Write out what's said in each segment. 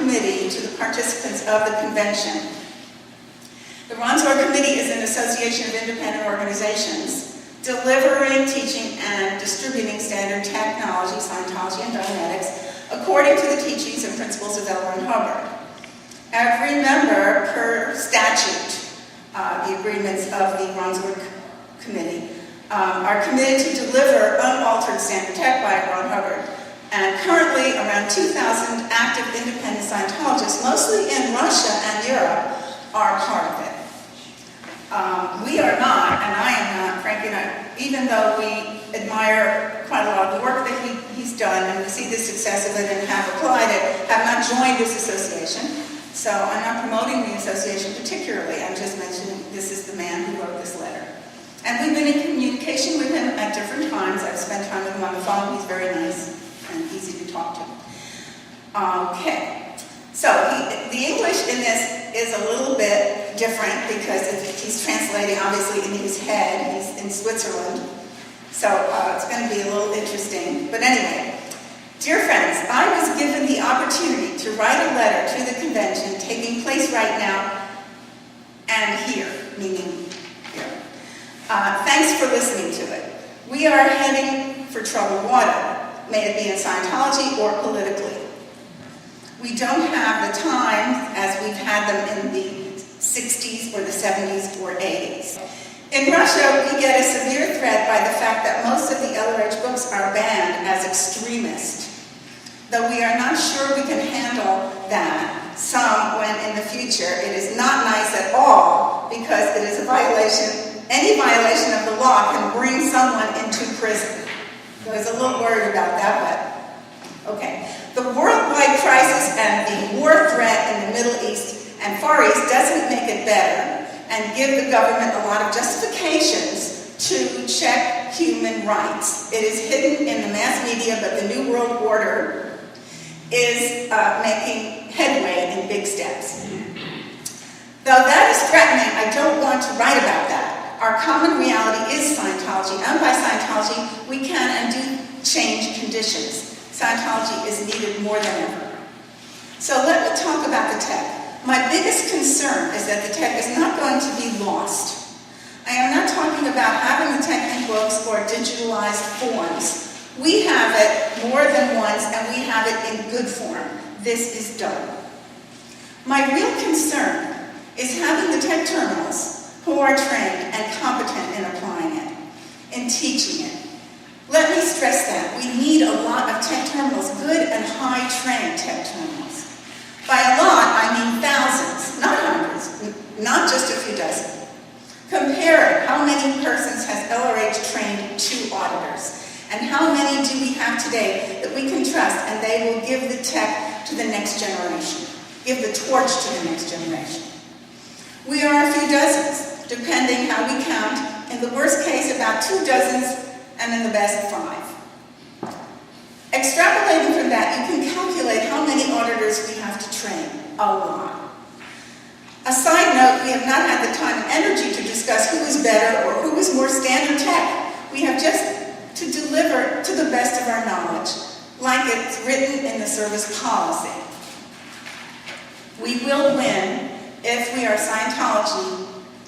Committee to the participants of the convention. The Ronsoor Committee is an association of independent organizations delivering, teaching, and distributing standard technology, Scientology, and Dianetics according to the teachings and principles of L. Ron Hubbard. Every member, per statute, the agreements of the Ronsoor Committee, are committed to deliver unaltered standard tech by Ron Hubbard. And currently, around 2,000 active independent Scientologists, mostly in Russia and Europe, are part of it. We are not, and I am not, frankly not, even though we admire quite a lot of the work that he's done, and we see the success of it and have applied it, have not joined this association. So I'm not promoting the association particularly. I'm just mentioning this is the man who wrote this letter. And we've been in communication with him at different times. I've spent time with him on the phone. He's very nice and easy to talk to. Okay, so the English in this is a little bit different because he's translating obviously in his head. He's in Switzerland, so it's going to be a little interesting. But anyway, dear friends, I was given the opportunity to write a letter to the convention taking place right now and here, meaning here. Thanks for listening to it. We are heading for troubled water, may it be in Scientology or politically. We don't have the time as we've had them in the 60s or the 70s or 80s. In Russia, we get a severe threat by the fact that most of the LRH books are banned as extremist. Though we are not sure we can handle that, some when in the future it is not nice at all because it is a violation. Any violation of the law can bring someone into prison. I was a little worried about that, but okay. The worldwide crisis and the war threat in the Middle East and Far East doesn't make it better and give the government a lot of justifications to check human rights. It is hidden in the mass media, but the New World Order is making headway in big steps. Though that is threatening, I don't want to write about that. Our common reality is Scientology, and by Scientology, we can and do change conditions. Scientology is needed more than ever. So let me talk about the tech. My biggest concern is that the tech is not going to be lost. I am not talking about having the tech in books or digitalized forms. We have it more than once, and we have it in good form. This is done. My real concern is having the tech terminals who are trained and competent in applying it, in teaching it. Let me stress that. We need a lot of tech terminals, good and high-trained tech terminals. By a lot, I mean thousands, not hundreds, not just a few dozen. Compare it. How many persons has LRH trained 2 auditors? And how many do we have today that we can trust and they will give the tech to the next generation, give the torch to the next generation? We are a few dozens, depending how we count. In the worst case, about 2 dozens, and in the best 5. Extrapolating from that, you can calculate how many auditors we have to train. A lot. A side note, we have not had the time and energy to discuss who is better or who is more standard tech. We have just to deliver to the best of our knowledge, like it's written in the service policy. We will win if we are Scientology,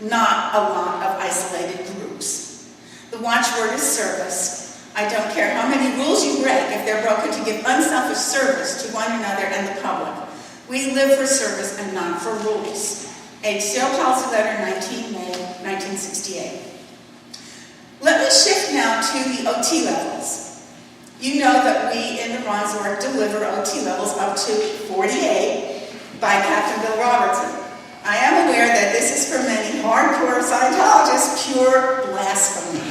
not a lot of isolated groups. The watchword is service. I don't care how many rules you break if they're broken to give unselfish service to one another and the public. We live for service and not for rules. HCL Policy Letter 19 May 1968. Let me shift now to the OT levels. You know that we in the Ronsoor deliver OT levels up to 48 by Captain Bill Robertson. I am aware that this is for many hardcore Scientologists pure blasphemy.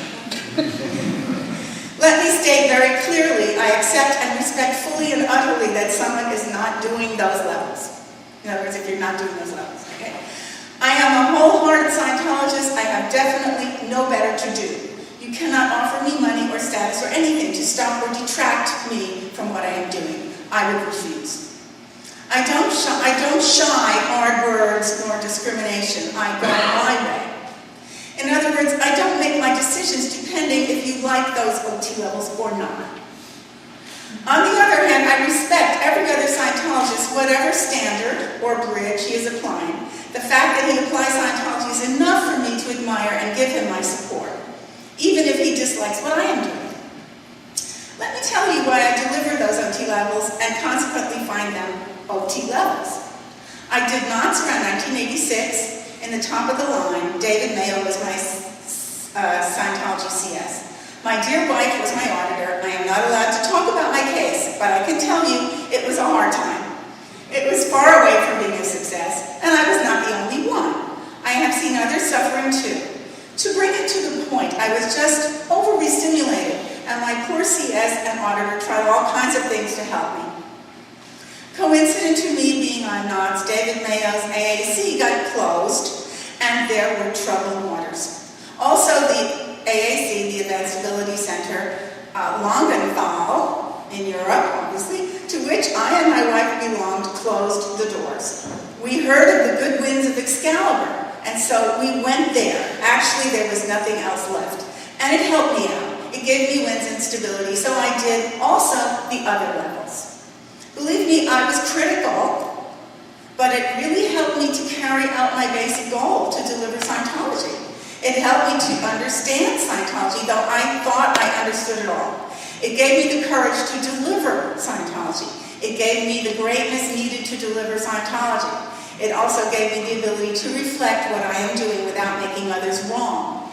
Let me state very clearly, I accept and respect fully and utterly that someone is not doing those levels. In other words, if you're not doing those levels, okay? I am a wholehearted Scientologist. I have definitely no better to do. You cannot offer me money or status or anything to stop or detract me from what I am doing. I would refuse. I don't shy hard words nor discrimination. I go my way. In other words, I don't make my decisions depending if you like those OT levels or not. On the other hand, I respect every other Scientologist whatever standard or bridge he is applying, the fact that he applies Scientology is enough for me to admire and give him my support, even if he dislikes what I am doing. Let me tell you why I deliver those OT levels and consequently find them OT levels. I did not around 1986 in the top of the line. David Mayo was my Scientology CS. My dear wife was my auditor. I am not allowed to talk about my case, but I can tell you it was a hard time. It was far away from being a success, and I was not the only one. I have seen others suffering too. To bring it to the point, I was just overly stimulated, and my poor CS and auditor tried all kinds of things to help me. Coincident to me being on NOTS, David Mayo's AAC got closed, and there were troubled waters. Also, the AAC, the Advanced Ability Center, Longenthal, in Europe, obviously, to which I and my wife belonged, closed the doors. We heard of the good winds of Excalibur, and so we went there. Actually, there was nothing else left. And it helped me out. It gave me wins and stability, so I did also the other levels. Believe me, I was critical, but it really helped me to carry out my basic goal to deliver Scientology. It helped me to understand Scientology, though I thought I understood it all. It gave me the courage to deliver Scientology. It gave me the greatness needed to deliver Scientology. It also gave me the ability to reflect what I am doing without making others wrong.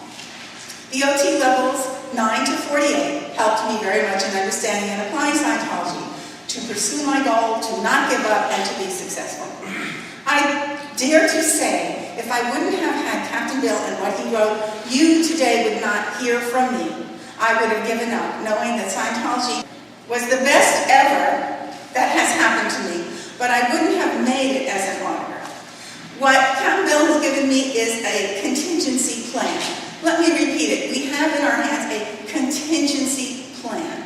The OT levels 9 to 48 helped me very much in understanding and applying Scientology, to pursue my goal, to not give up, and to be successful. I dare to say, if I wouldn't have had Captain Bill and what he wrote, you today would not hear from me. I would have given up, knowing that Scientology was the best ever that has happened to me, but I wouldn't have made it as an auditor. What Captain Bill has given me is a contingency plan. Let me repeat it. We have in our hands a contingency plan.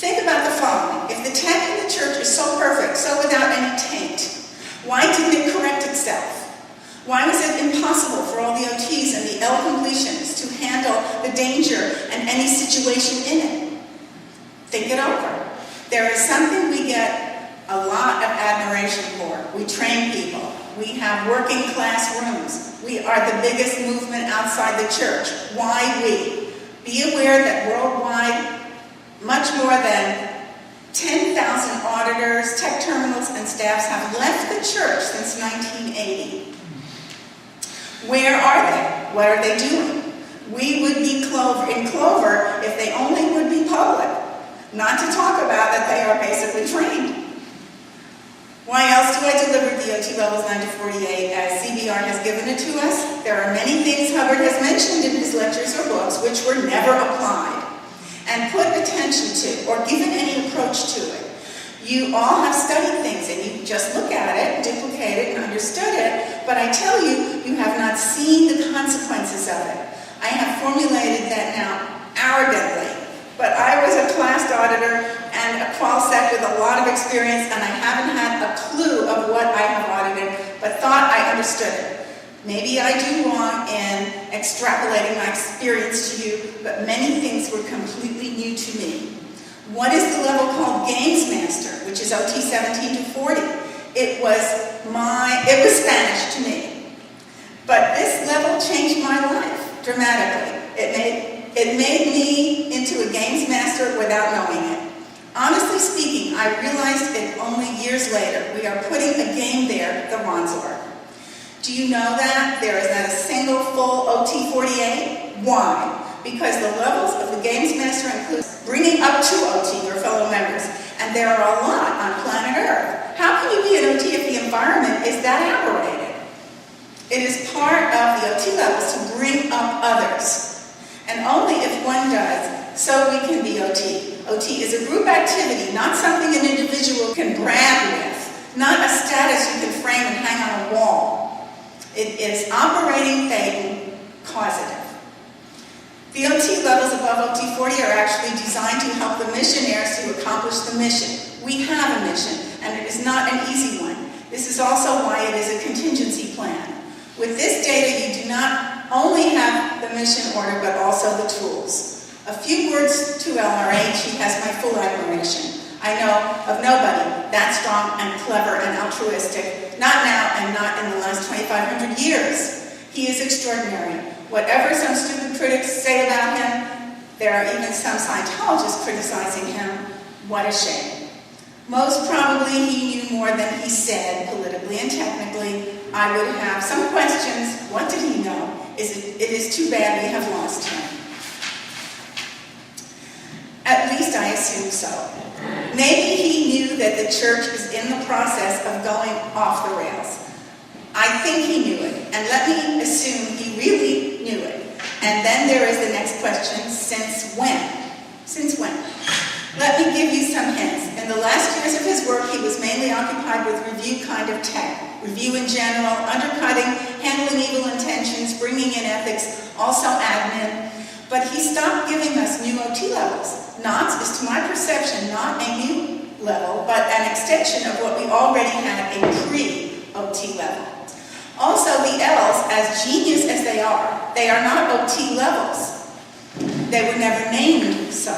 Think about the following. If the tech in the church is so perfect, so without any taint, why didn't it correct itself? Why was it impossible for all the OTs and the L completions to handle the danger and any situation in it? Think it over. There is something we get a lot of admiration for. We train people. We have working class rooms. We are the biggest movement outside the church. Why we? Be aware that worldwide, much more than 10,000 auditors, tech terminals, and staffs have left the church since 1980. Where are they? What are they doing? We would be in clover if they only would be public, not to talk about that they are basically trained. Why else do I deliver the OT levels 9 to 48 as CBR has given it to us? There are many things Hubbard has mentioned in his lectures or books which were never applied and put attention to or given any approach to it. You all have studied things and you just look at it, duplicate it, and understood it, but I tell you, you have not seen the consequences of it. I have formulated that now arrogantly, but I was a class auditor and a qualsec with a lot of experience, and I haven't had a clue of what I have audited, but thought I understood it. Maybe I do wrong in extrapolating my experience to you, but many things were completely new to me. What is the level called Games Master, which is OT 17 to 40? It was Spanish to me. But this level changed my life dramatically. It made me into a Games Master without knowing it. Honestly speaking, I realized it only years later. We are putting a game there, the Wandsworth. Do you know that there is not a single full OT 48? Why? Because the levels of the Games Master include bringing up to OT, your fellow members, and there are a lot on planet Earth. How can you be an OT if the environment is that aberrated? It is part of the OT levels to bring up others, and only if one does, so we can be OT. OT is a group activity, not something an individual can brag with, not a status you can frame and hang on a wall. It is operating Thetan causative. The OT levels above OT 40 are actually designed to help the missionaries to accomplish the mission. We have a mission, and it is not an easy one. This is also why it is a contingency plan. With this data, you do not only have the mission order, but also the tools. A few words to LRH. He has my full admiration. I know of nobody that strong and clever and altruistic, not now and not in the last 2,500 years. He is extraordinary. Whatever some stupid critics say about him, there are even some Scientologists criticizing him. What a shame. Most probably he knew more than he said, politically and technically. I would have some questions. What did he know? It is too bad we have lost him. At least I assume so. Maybe he knew that the church is in the process of going off the rails. I think he knew it, and let me assume he really knew it. And then there is the next question, since when? Since when? Let me give you some hints. In the last years of his work, he was mainly occupied with review kind of tech. Review in general, undercutting, handling evil intentions, bringing in ethics, also admin. But he stopped giving us new OT levels. NOTS is, to my perception, not a new level, but an extension of what we already had, a pre-OT level. Also, the L's, as genius as they are not OT levels. They were never named so.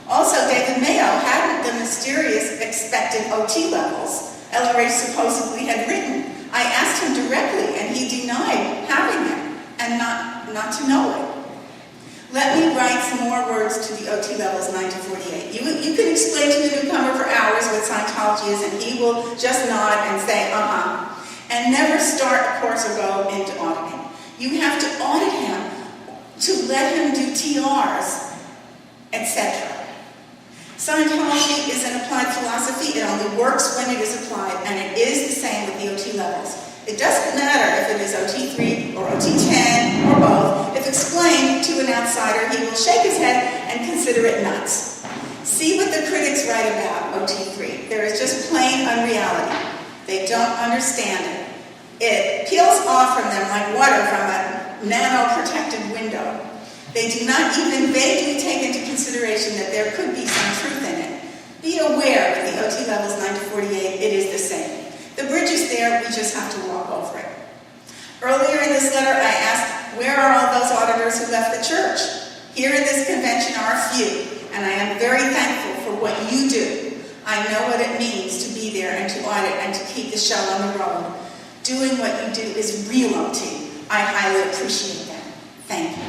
Also, David Mayo hadn't the mysterious expected OT levels LRA supposedly had written. I asked him directly, and he denied having them, and not to know it. Let me write some more words to the OT levels 9 to 48. You can explain to the newcomer for hours what Scientology is, and he will just nod and say, and never start a course or go into auditing. You have to audit him to let him do TRs, etc. Scientology is an applied philosophy. It only works when it is applied, and it is the same with the OT levels. It doesn't matter if it is OT3 or OT10 or both. If explained to an outsider, he will shake his head and consider it nuts. See what the critics write about OT3. There is just plain unreality. They don't understand it. It peels off from them like water from a nano-protected window. They do not even vaguely take into consideration that there could be some truth in it. Be aware that the OT levels 9 to 48, it is the same. The bridge is there, we just have to walk over it. Earlier in this letter, I asked, where are all those auditors who left the church? Here in this convention are a few, and I am very thankful for what you do. I know what it means to be there and to audit and to keep the show on the road. Doing what you do is real OT. I highly appreciate that. Thank you.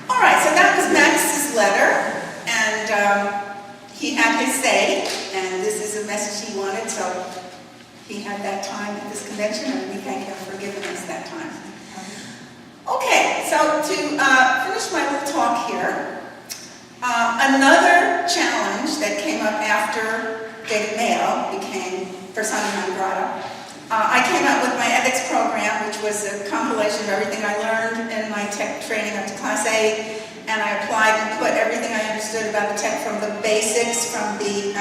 All right, so that was Max's letter, and he had his say, and this is a message he wanted, so he had that time at this convention, and we thank him for giving us that time. Okay, so to finish my little talk here, another challenge that came up after David Mayo became persona non grata. I came up with my ethics program, which was a compilation of everything I learned in my tech training up to Class A, and I applied and put everything I understood about the tech, from the basics, from the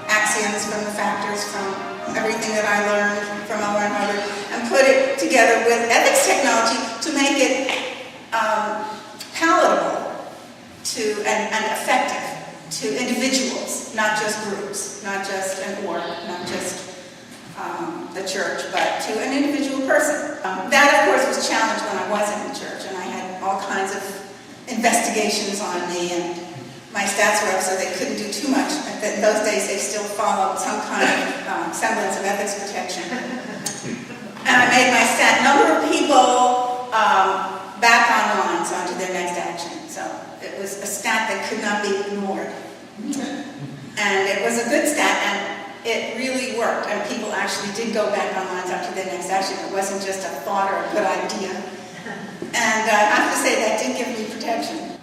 axioms, from the factors, from everything that I learned from Haury and Haury, and put it together with ethics technology to make it palatable to and effective to individuals, not just groups, not just an org, not just the church, but to an individual person. That, of course, was challenged when I was in the church, and I had all kinds of investigations on me, and my stats were up, so they couldn't do too much. In those days, they still followed some kind of semblance of ethics protection. And I made my stat number of people back on lines onto their next action. So it was a stat that could not be ignored. And it was a good stat, and it really worked. And people actually did go back on lines onto their next action. It wasn't just a thought or a good idea. And I have to say, that did give me protection.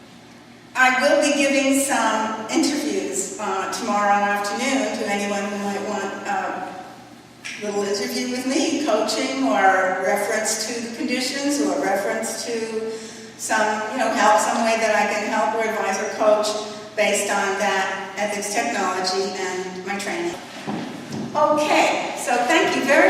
I will be giving some interviews tomorrow afternoon to anyone who might want a little interview with me, coaching or reference to the conditions or reference to some, help, some way that I can help or advise or coach based on that ethics technology and my training. Okay, so thank you very